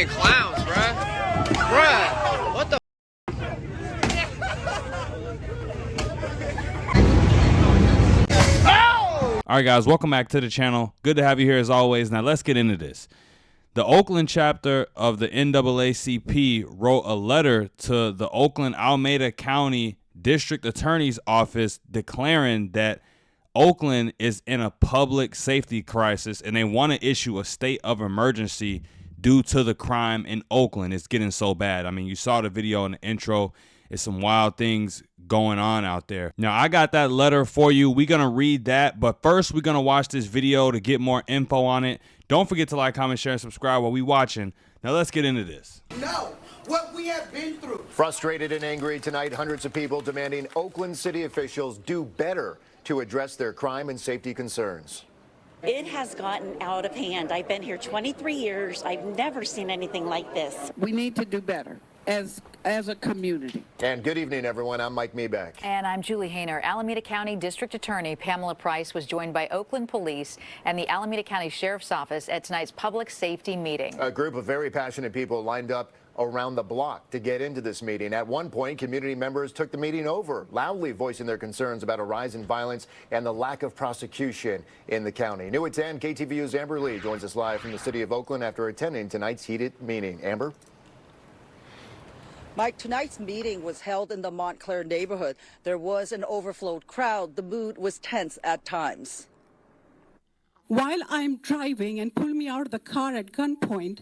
being clowns, bruh. Bruh, what the? All right, guys, welcome back to the channel. Good to have you here as always. Now, let's get into this. The Oakland chapter of the NAACP wrote a letter to the Oakland Alameda County District Attorney's Office declaring that Oakland is in a public safety crisis and they want to issue a state of emergency due to the crime in Oakland. It's getting so bad. I mean, you saw the video in the intro. It's some wild things going on out there. Now, I got that letter for you. We're going to read that. But first, we're going to watch this video to get more info on it. Don't forget to like, comment, share, and subscribe while we watching. Now, let's get into this. No, what we have been through. Frustrated and angry tonight, hundreds of people demanding Oakland city officials do better to address their crime and safety concerns. It has gotten out of hand. I've been here 23 years. I've never seen anything like this. We need to do better as a community. And good evening, everyone. I'm Mike Meebeck. And I'm Julie Hayner. Alameda County District Attorney Pamela Price was joined by Oakland Police and the Alameda County Sheriff's Office at tonight's public safety meeting. A group of very passionate people lined up around the block to get into this meeting. At one point, community members took the meeting over, loudly voicing their concerns about a rise in violence and the lack of prosecution in the county. New at 10, KTVU's Amber Lee joins us live from the city of Oakland after attending tonight's heated meeting. Amber? Mike, tonight's meeting was held in the Montclair neighborhood. There was an overflowed crowd. The mood was tense at times. While I'm driving and pull me out of the car at gunpoint,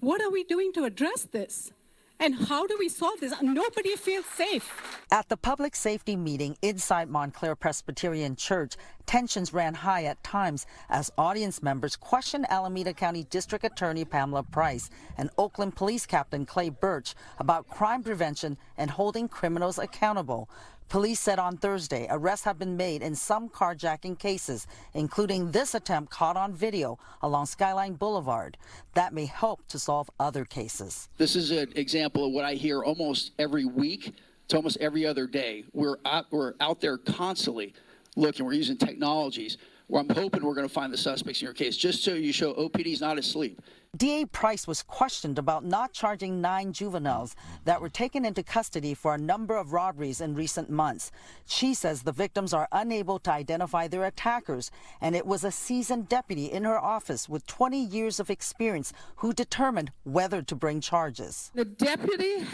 what are we doing to address this? And how do we solve this? Nobody feels safe. At the public safety meeting inside Montclair Presbyterian Church, tensions ran high at times as audience members questioned Alameda County District Attorney Pamela Price and Oakland Police Captain Clay Birch about crime prevention and holding criminals accountable. Police said on Thursday arrests have been made in some carjacking cases, including this attempt caught on video along Skyline Boulevard. That may help to solve other cases. This is an example of what I hear almost every week to almost every other day. We're out there constantly looking. We're using technologies where I'm hoping we're going to find the suspects in your case, just so you show OPD's not asleep. DA Price was questioned about not charging 9 juveniles that were taken into custody for a number of robberies in recent months. She says the victims are unable to identify their attackers, and it was a seasoned deputy in her office with 20 years of experience who determined whether to bring charges. The deputy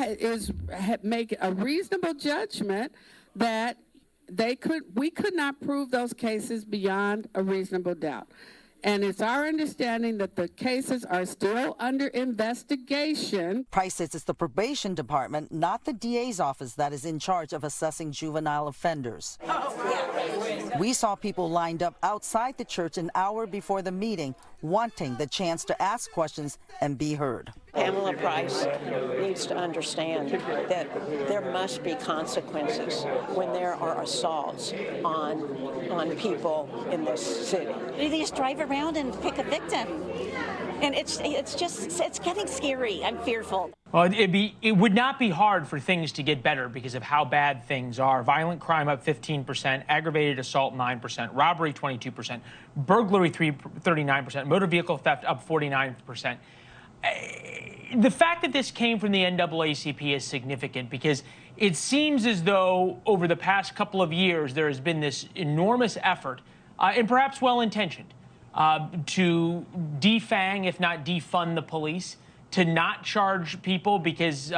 make a reasonable judgment that we could not prove those cases beyond a reasonable doubt. And it's our understanding that the cases are still under investigation. Price says it's the probation department, not the DA's office, that is in charge of assessing juvenile offenders. We saw people lined up outside the church an hour before the meeting, wanting the chance to ask questions and be heard. Pamela Price needs to understand that there must be consequences when there are assaults on people in this city. They just drive around and pick a victim. And it's getting scary. I'm fearful. Well, it would not be hard for things to get better because of how bad things are. Violent crime up 15%, aggravated assault 9%, robbery 22%, burglary 39%, motor vehicle theft up 49%. The fact that this came from the NAACP is significant because it seems as though over the past couple of years there has been this enormous effort, and perhaps well-intentioned, to defang, if not defund the police, to not charge people because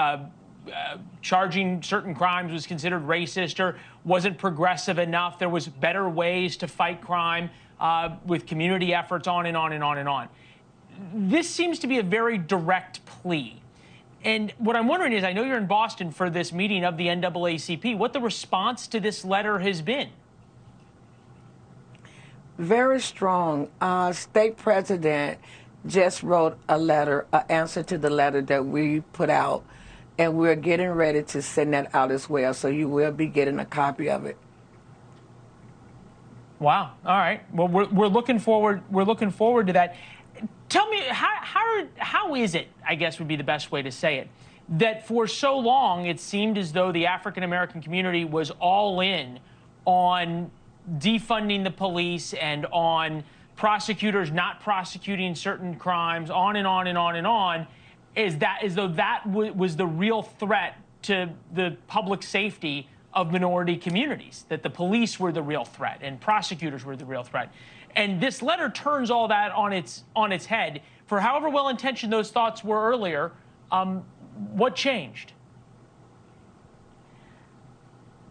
charging certain crimes was considered racist or wasn't progressive enough. There was better ways to fight crime with community efforts, on and on and on and on. This seems to be a very direct plea. And what I'm wondering is, I know you're in Boston for this meeting of the NAACP, what the response to this letter has been. Very strong. State president just wrote a letter, an answer to the letter that we put out, and we're getting ready to send that out as well. So you will be getting a copy of it. Wow. All right. Well, we're looking forward. We're looking forward to that. Tell me, how is it, I guess would be the best way to say it, that for so long it seemed as though the African-American community was all in on defunding the police and on prosecutors not prosecuting certain crimes, on and on and on and on. as though that was the real threat to the public safety of minority communities, that the police were the real threat and prosecutors were the real threat. And this letter turns all that on its head. For however well-intentioned those thoughts were earlier, what changed?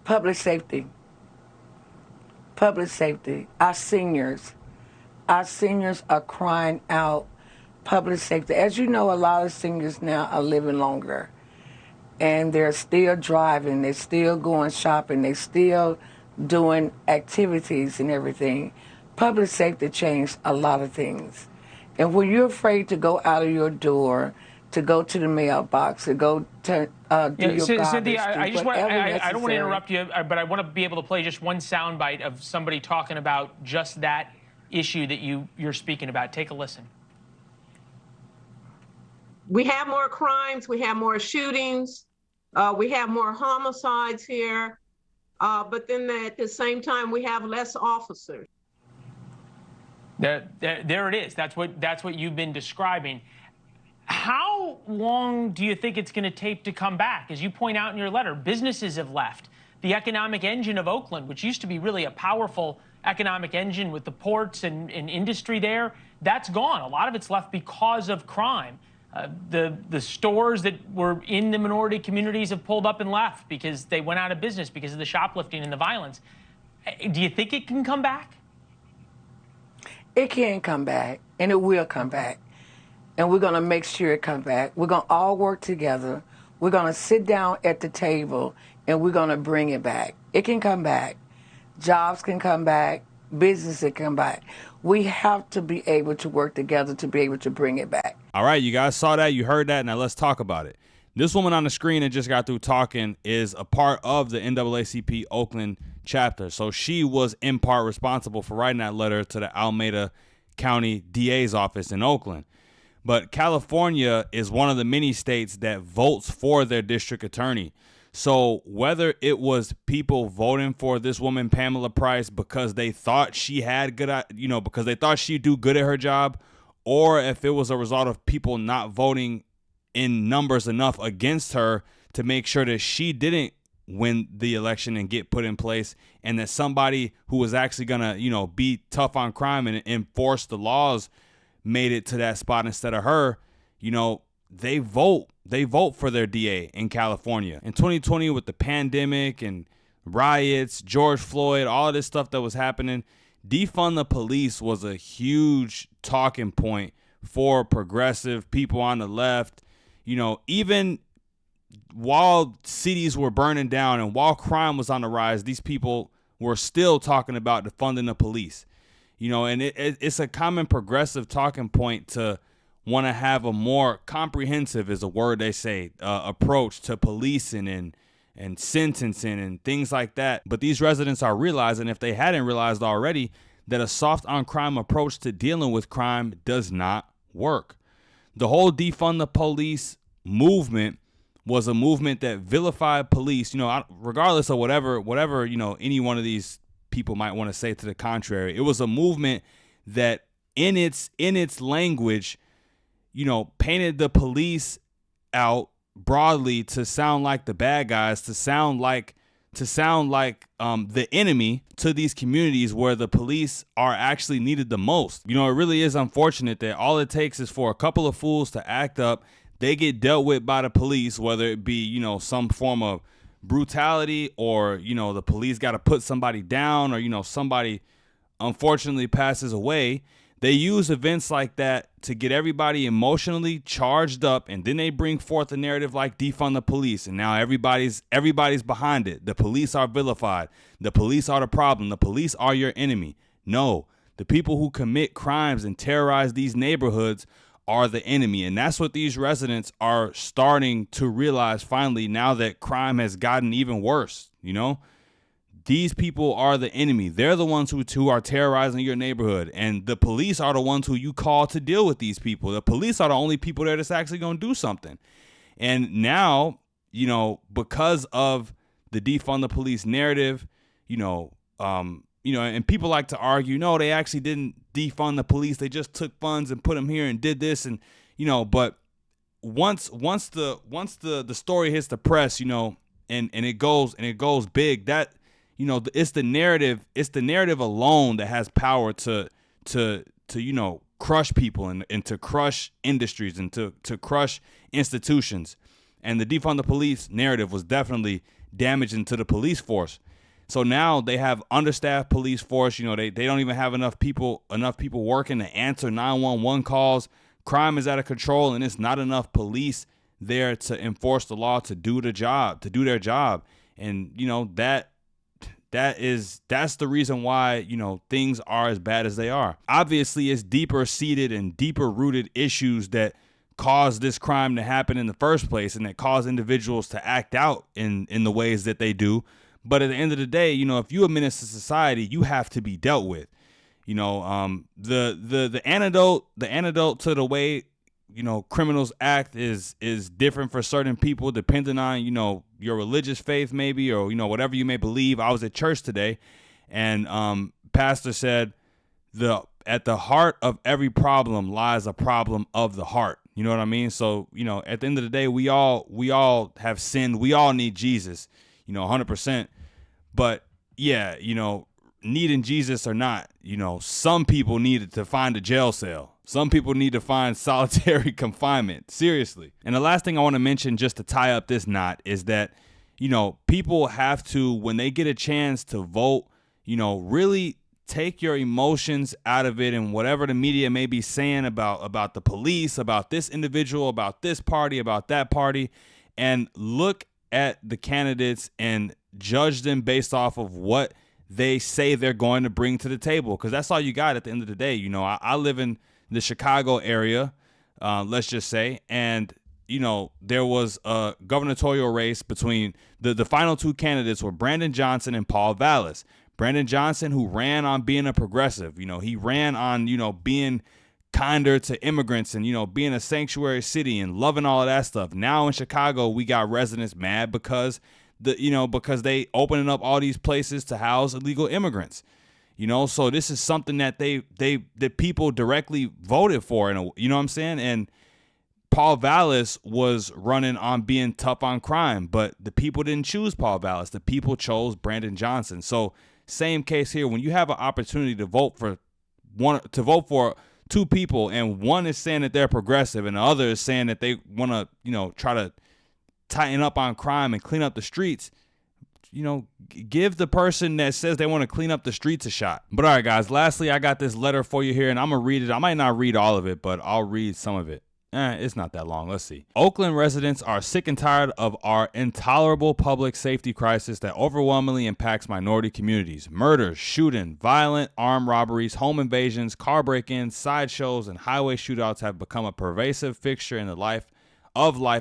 Public safety. Public safety. Our seniors are crying out public safety. As you know, a lot of seniors now are living longer, and they're still driving, they're still going shopping, they're still doing activities and everything. Public safety changed a lot of things. And when you're afraid to go out of your door, to go to the mailbox, to go to do your garbage, Cynthia, I don't want to interrupt you, but I want to be able to play just one soundbite of somebody talking about just that issue that you're speaking about. Take a listen. We have more crimes, we have more shootings, we have more homicides here, but then at the same time we have less officers. There it is. That's what you've been describing. How long do you think it's going to take to come back? As you point out in your letter, businesses have left. The economic engine of Oakland, which used to be really a powerful economic engine with the ports and industry there, that's gone. A lot of it's left because of crime. The stores that were in the minority communities have pulled up and left because they went out of business because of the shoplifting and the violence. Do you think it can come back? It can come back, and it will come back. And we're going to make sure it comes back. We're going to all work together. We're going to sit down at the table, and we're going to bring it back. It can come back. Jobs can come back. Business can come back. We have to be able to work together to be able to bring it back. All right, you guys saw that. You heard that. Now let's talk about it. This woman on the screen that just got through talking is a part of the NAACP Oakland chapter. So she was in part responsible for writing that letter to the Alameda County DA's office in Oakland. But California is one of the many states that votes for their district attorney. So whether it was people voting for this woman, Pamela Price, because they thought she had because they thought she'd do good at her job, or if it was a result of people not voting in numbers enough against her to make sure that she didn't win the election and get put in place, and that somebody who was actually gonna, be tough on crime and enforce the laws made it to that spot instead of her, they vote for their DA in California. In 2020, with the pandemic and riots, George Floyd, all of this stuff that was happening, defund the police was a huge talking point for progressive people on the left. Even while cities were burning down and while crime was on the rise, these people were still talking about defunding the police. And it's a common progressive talking point to want to have a more comprehensive, is a word they say, approach to policing and sentencing and things like that. But these residents are realizing, if they hadn't realized already, that a soft on crime approach to dealing with crime does not work. The whole defund the police movement was a movement that vilified police, regardless of whatever, any one of these people might want to say to the contrary. It was a movement that in its language, painted the police out broadly to sound like the bad guys, to sound like the enemy to these communities where the police are actually needed the most. It really is unfortunate that all it takes is for a couple of fools to act up. They get dealt with by the police, whether it be, some form of brutality, or, the police got to put somebody down, or, somebody unfortunately passes away. They use events like that to get everybody emotionally charged up, and then they bring forth a narrative like defund the police, and now everybody's behind it. The police are vilified. The police are the problem. The police are your enemy. No, the people who commit crimes and terrorize these neighborhoods are the enemy, and that's what these residents are starting to realize finally, now that crime has gotten even worse. These people are the enemy. They're the ones who are terrorizing your neighborhood. And the police are the ones who you call to deal with these people. The police are the only people there that's actually going to do something. And now, because of the defund the police narrative, and people like to argue, no, they actually didn't defund the police. They just took funds and put them here and did this. And, but once the story hits the press, you know, and it goes big, that, you know, it's the narrative alone that has power to you know, crush people and to crush industries and to crush institutions. And the defund the police narrative was definitely damaging to the police force. So now they have understaffed police force. You know, they don't even have enough people working to answer 911 calls. Crime is out of control, and it's not enough police there to enforce the law, to do their job. And, you know, that's the reason why, you know, things are as bad as they are. Obviously, it's deeper seated and deeper rooted issues that cause this crime to happen in the first place, and that cause individuals to act out in the ways that they do. But at the end of the day, you know, if you a menace to society, you have to be dealt with. You know, the antidote to the way, you know, criminals act is different for certain people, depending on, you know, your religious faith maybe, or, you know, whatever you may believe. I was at church today, and pastor said, at the heart of every problem lies a problem of the heart. You know what I mean? So, you know, at the end of the day, we all have sinned. We all need Jesus, you know, 100%. But yeah, you know, needing Jesus or not, you know, some people needed to find a jail cell. Some people need to find solitary confinement. Seriously. And the last thing I want to mention, just to tie up this knot, is that, you know, people have to, when they get a chance to vote, you know, really take your emotions out of it, and whatever the media may be saying about the police, about this individual, about this party, about that party, and look at the candidates and judge them based off of what they say they're going to bring to the table, because that's all you got at the end of the day. You know, I live in the Chicago area, let's just say, and, you know, there was a gubernatorial race between the final two candidates were Brandon Johnson and Paul Vallis. Brandon Johnson, who ran on being a progressive, you know, he ran on, you know, being kinder to immigrants and, you know, being a sanctuary city and loving all of that stuff. Now in Chicago, we got residents mad because because they opening up all these places to house illegal immigrants. You know, so this is something that the people directly voted for, and you know what I'm saying? And Paul Vallis was running on being tough on crime, but the people didn't choose Paul Vallis. The people chose Brandon Johnson. So same case here. When you have an opportunity to vote for two people, and one is saying that they're progressive and the other is saying that they want to, you know, try to tighten up on crime and clean up the streets, you know, give the person that says they want to clean up the streets a shot. But all right, guys, lastly, I got this letter for you here, and I'm going to read it. I might not read all of it, but I'll read some of it. It's not that long. Let's see. Oakland residents are sick and tired of our intolerable public safety crisis that overwhelmingly impacts minority communities. Murders, shooting, violent armed robberies, home invasions, car break-ins, sideshows, and highway shootouts have become a pervasive fixture in the life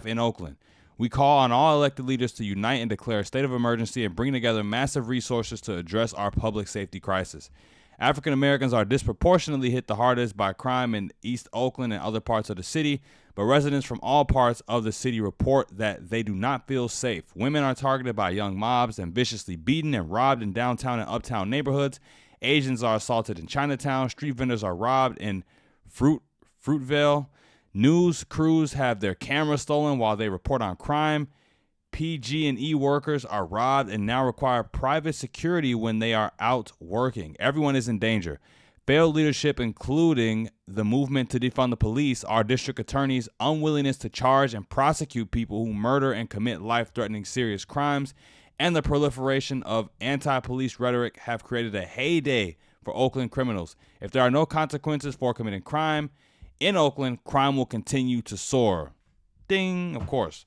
in Oakland. We call on all elected leaders to unite and declare a state of emergency and bring together massive resources to address our public safety crisis. African Americans are disproportionately hit the hardest by crime in East Oakland and other parts of the city, but residents from all parts of the city report that they do not feel safe. Women are targeted by young mobs and viciously beaten and robbed in downtown and uptown neighborhoods. Asians are assaulted in Chinatown. Street vendors are robbed in Fruitvale. News crews have their cameras stolen while they report on crime. PG&E workers are robbed and now require private security when they are out working. Everyone is in danger. Failed leadership, including the movement to defund the police, our district attorney's unwillingness to charge and prosecute people who murder and commit life-threatening serious crimes, and the proliferation of anti-police rhetoric have created a heyday for Oakland criminals. If there are no consequences for committing crime in Oakland, crime will continue to soar. Ding, of course.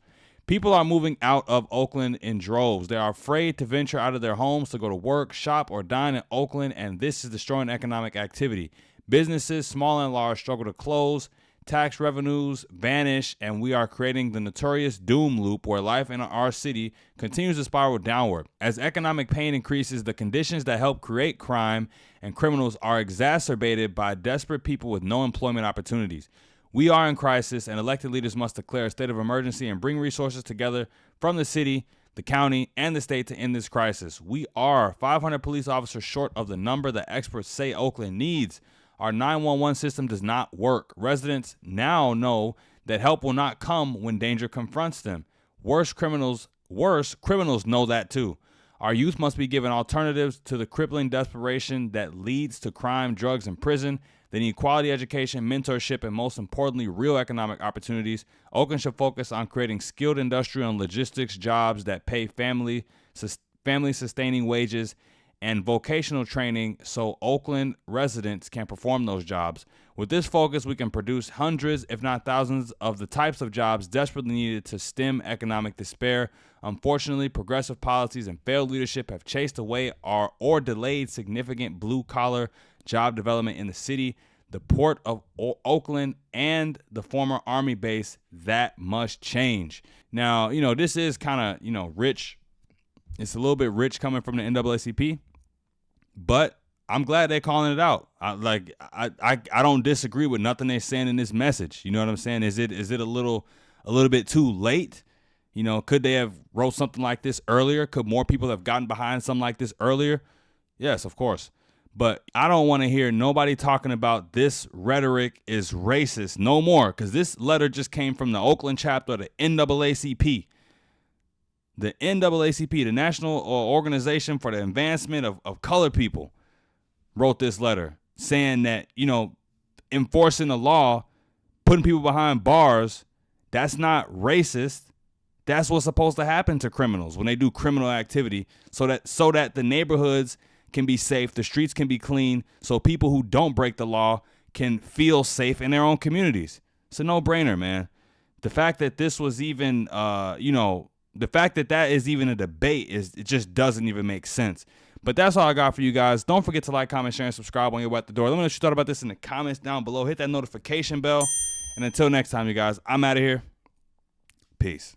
People are moving out of Oakland in droves. They are afraid to venture out of their homes to go to work, shop, or dine in Oakland, and this is destroying economic activity. Businesses, small and large, struggle to close. Tax revenues vanish, and we are creating the notorious doom loop where life in our city continues to spiral downward. As economic pain increases, the conditions that help create crime and criminals are exacerbated by desperate people with no employment opportunities. We are in crisis, and elected leaders must declare a state of emergency and bring resources together from the city, the county, and the state to end this crisis. We are 500 police officers short of the number that experts say Oakland needs. Our 911 system does not work. Residents now know that help will not come when danger confronts them. Worse, criminals know that too. Our youth must be given alternatives to the crippling desperation that leads to crime, drugs, and prison. They need quality education, mentorship, and most importantly, real economic opportunities. Oakland should focus on creating skilled industrial and logistics jobs that pay family-sustaining wages and vocational training so Oakland residents can perform those jobs. With this focus, we can produce hundreds, if not thousands, of the types of jobs desperately needed to stem economic despair. Unfortunately, progressive policies and failed leadership have chased away or delayed significant blue-collar job development in the city, the port of Oakland, and the former Army base. That must change. Now, this is kind of, rich. It's a little bit rich coming from the NAACP, but I'm glad they're calling it out. I don't disagree with nothing they're saying in this message. You know what I'm saying? Is it a little bit too late? Could they have wrote something like this earlier? Could more people have gotten behind something like this earlier? Yes, of course. But I don't want to hear nobody talking about this rhetoric is racist no more, because this letter just came from the Oakland chapter of the NAACP. The NAACP, the National Organization for the Advancement of Colored People, wrote this letter saying that, enforcing the law, putting people behind bars, that's not racist. That's what's supposed to happen to criminals when they do criminal activity, so that the neighborhoods can be safe, the streets can be clean, so people who don't break the law can feel safe in their own communities. It's a no-brainer, man. The fact that this was even, the fact that is even a debate it just doesn't even make sense. But that's all I got for you guys. Don't forget to like, comment, share, and subscribe when you're at the door. Let me know what you thought about this in the comments down below. Hit that notification bell. And until next time, you guys, I'm out of here. Peace.